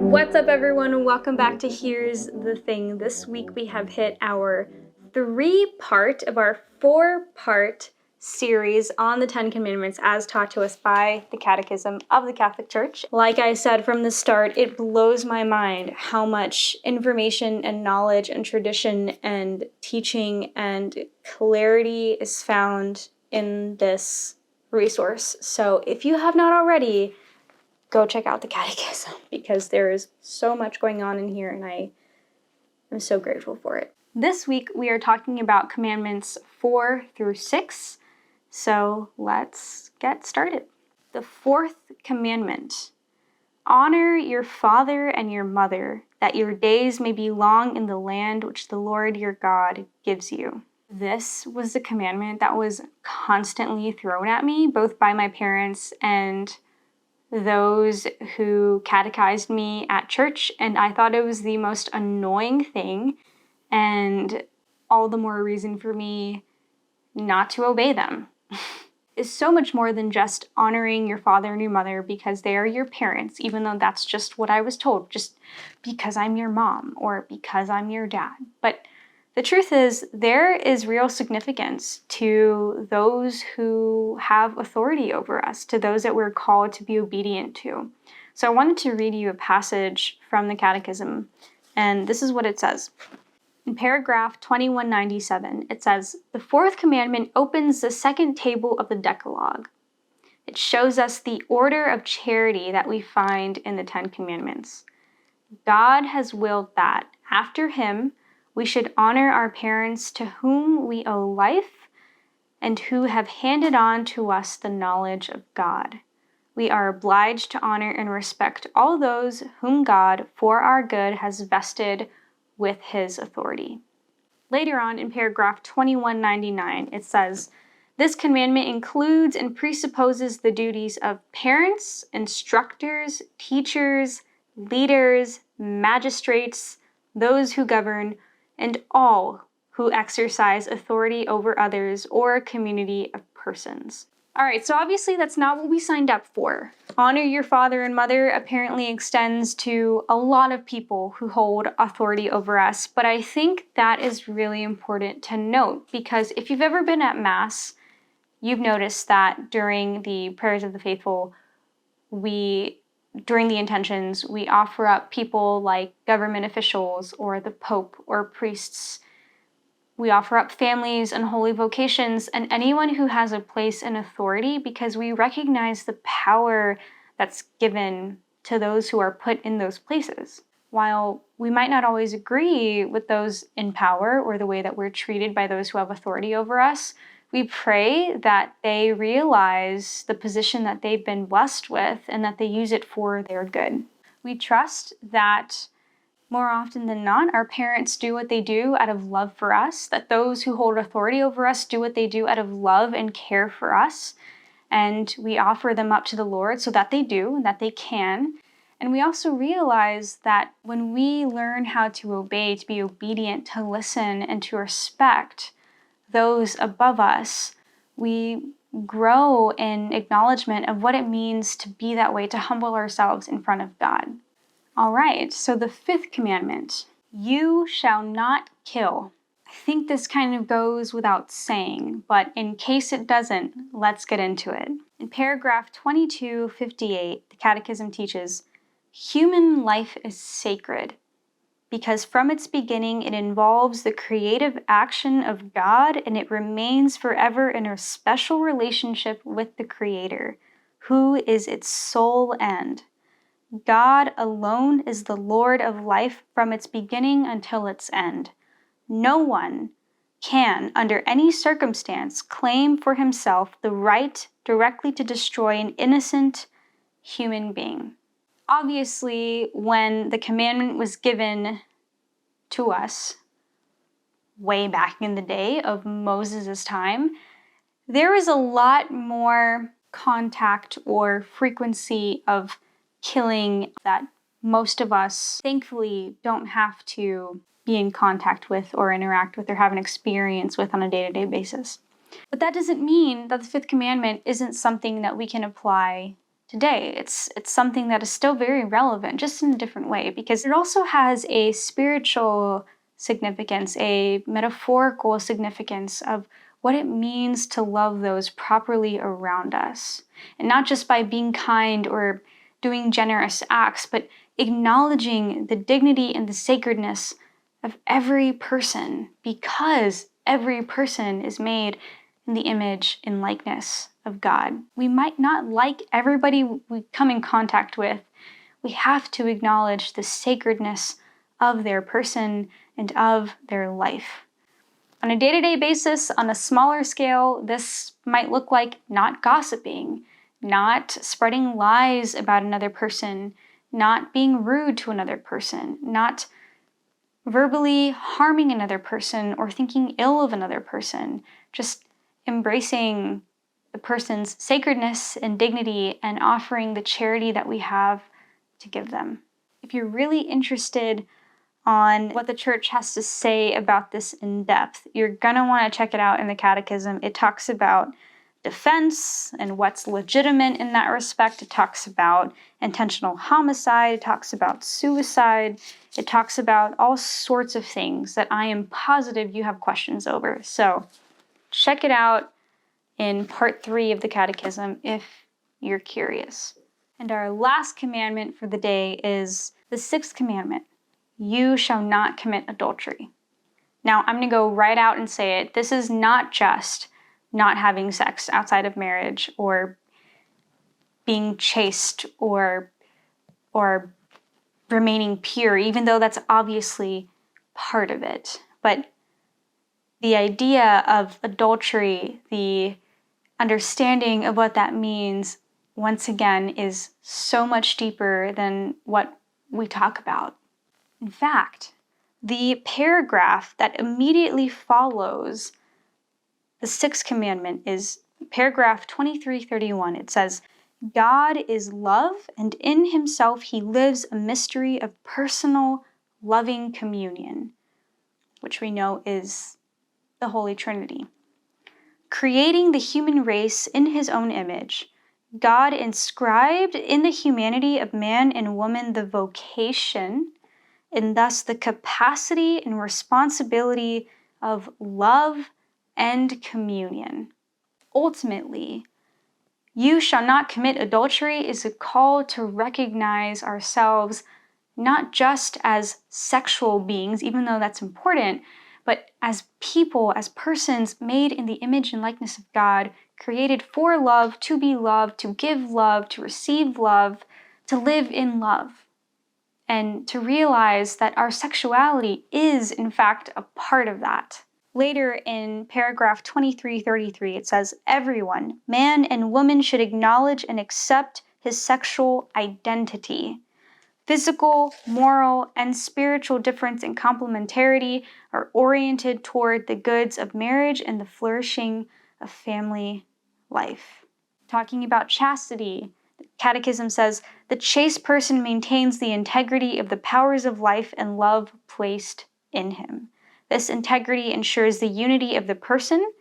What's up, everyone, and welcome back to Here's the Thing. This week we have hit our 3-part of our 4-part series on the Ten Commandments as taught to us by the Catechism of the Catholic Church. Like I said from the start, it blows my mind how much information and knowledge and tradition and teaching and clarity is found in this resource. So if you have not already, go check out the Catechism, because there is so much going on in here and I am so grateful for it. This week we are talking about commandments 4 through 6, so let's get started. The 4th commandment: honor your father and your mother, that your days may be long in the land which the Lord your God gives you. This was the commandment that was constantly thrown at me, both by my parents and those who catechized me at church, and I thought it was the most annoying thing, and all the more reason for me not to obey them. It's so much more than just honoring your father and your mother because they are your parents, even though that's just what I was told, just because I'm your mom or because I'm your dad. But the truth is, there is real significance to those who have authority over us, to those that we're called to be obedient to. So I wanted to read you a passage from the Catechism, and this is what it says. In paragraph 2197, it says, "The 4th commandment opens the second table of the Decalogue. It shows us the order of charity that we find in the 10 Commandments. God has willed that, after him, we should honor our parents to whom we owe life and who have handed on to us the knowledge of God. We are obliged to honor and respect all those whom God, for our good, has vested with his authority." Later on in paragraph 2199, it says, "This commandment includes and presupposes the duties of parents, instructors, teachers, leaders, magistrates, those who govern, and all who exercise authority over others or a community of persons." All right, so obviously that's not what we signed up for. Honor your father and mother apparently extends to a lot of people who hold authority over us, but I think that is really important to note, because if you've ever been at Mass, you've noticed that during the prayers of the faithful, during the intentions, we offer up people like government officials or the Pope or priests. We offer up families and holy vocations and anyone who has a place in authority, because we recognize the power that's given to those who are put in those places. While we might not always agree with those in power or the way that we're treated by those who have authority over us, we pray that they realize the position that they've been blessed with and that they use it for their good. We trust that more often than not, our parents do what they do out of love for us, that those who hold authority over us do what they do out of love and care for us, and we offer them up to the Lord so that they do and that they can. And we also realize that when we learn how to obey, to be obedient, to listen, and to respect those above us, we grow in acknowledgement of what it means to be that way, to humble ourselves in front of God. All right, so the 5th commandment: you shall not kill. I think this kind of goes without saying, but in case it doesn't, let's get into it. In paragraph 2258, the Catechism teaches, "Human life is sacred because from its beginning it involves the creative action of God, and it remains forever in a special relationship with the Creator, who is its sole end. God alone is the Lord of life from its beginning until its end. No one can, under any circumstance, claim for himself the right directly to destroy an innocent human being." Obviously, when the commandment was given to us way back in the day of Moses' time, there was a lot more contact or frequency of killing that most of us thankfully don't have to be in contact with or interact with or have an experience with on a day-to-day basis. But that doesn't mean that the fifth commandment isn't something that we can apply today. It's something that is still very relevant, just in a different way, because it also has a spiritual significance, a metaphorical significance of what it means to love those properly around us. And not just by being kind or doing generous acts, but acknowledging the dignity and the sacredness of every person, because every person is made in the image and likeness of God. We might not like everybody we come in contact with. We have to acknowledge the sacredness of their person and of their life. On a day-to-day basis, on a smaller scale, this might look like not gossiping, not spreading lies about another person, not being rude to another person, not verbally harming another person or thinking ill of another person, just embracing the person's sacredness and dignity and offering the charity that we have to give them. If you're really interested on what the church has to say about this in depth, you're gonna want to check it out in the Catechism. It talks about defense and what's legitimate in that respect. It talks about intentional homicide. It talks about suicide. It talks about all sorts of things that I am positive you have questions over. So check it out in part 3 of the Catechism if you're curious. And our last commandment for the day is the 6th commandment. You shall not commit adultery. Now, I'm going to go right out and say it. This is not just not having sex outside of marriage or being chaste or remaining pure, even though that's obviously part of it. But the idea of adultery, the understanding of what that means, once again, is so much deeper than what we talk about. In fact, the paragraph that immediately follows the 6th commandment is paragraph 2331. It says, God is love, and in himself he lives a mystery of personal, loving communion, which we know is the Holy Trinity. Creating the human race in his own image, God inscribed in the humanity of man and woman the vocation and thus the capacity and responsibility of love and communion. Ultimately, you shall not commit adultery is a call to recognize ourselves not just as sexual beings, even though that's important, but as people, as persons made in the image and likeness of God, created for love, to be loved, to give love, to receive love, to live in love. And to realize that our sexuality is, in fact, a part of that. Later in paragraph 2333, it says, everyone, man and woman, should acknowledge and accept his sexual identity. Physical, moral, and spiritual difference and complementarity are oriented toward the goods of marriage and the flourishing of family life. Talking about chastity, Catechism says, the chaste person maintains the integrity of the powers of life and love placed in him. This integrity ensures the unity of the person.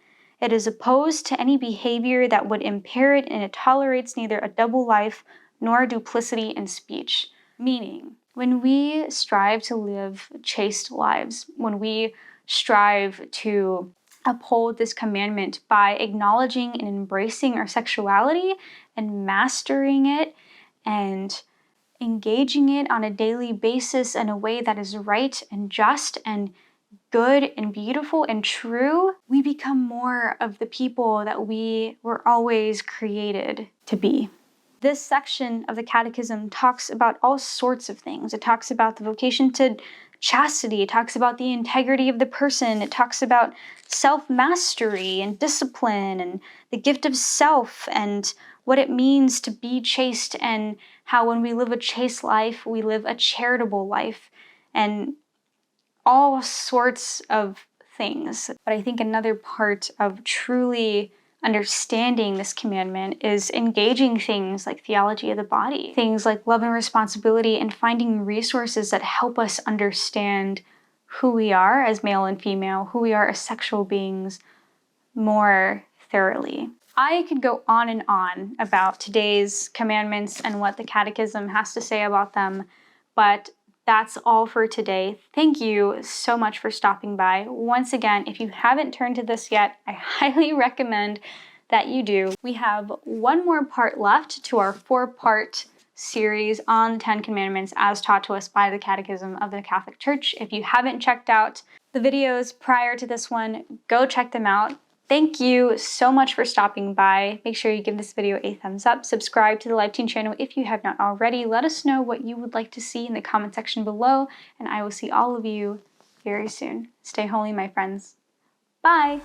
It is opposed to any behavior that would impair it, and it tolerates neither a double life nor duplicity in speech. Meaning, when we strive to live chaste lives, when we strive to uphold this commandment by acknowledging and embracing our sexuality and mastering it and engaging it on a daily basis in a way that is right and just and good and beautiful and true, we become more of the people that we were always created to be. This section of the Catechism talks about all sorts of things. It talks about the vocation to chastity. It talks about the integrity of the person. It talks about self-mastery and discipline and the gift of self and what it means to be chaste and how when we live a chaste life, we live a charitable life and all sorts of things. But I think another part of truly understanding this commandment is engaging things like theology of the body, things like love and responsibility, and finding resources that help us understand who we are as male and female, who we are as sexual beings, more thoroughly. I could go on and on about today's commandments and what the Catechism has to say about them, but that's all for today. Thank you so much for stopping by. Once again, if you haven't turned to this yet, I highly recommend that you do. We have one more part left to our 4-part series on the Ten Commandments as taught to us by the Catechism of the Catholic Church. If you haven't checked out the videos prior to this one, go check them out. Thank you so much for stopping by. Make sure you give this video a thumbs up. Subscribe to the Live Teen channel if you have not already. Let us know what you would like to see in the comment section below, and I will see all of you very soon. Stay holy, my friends. Bye!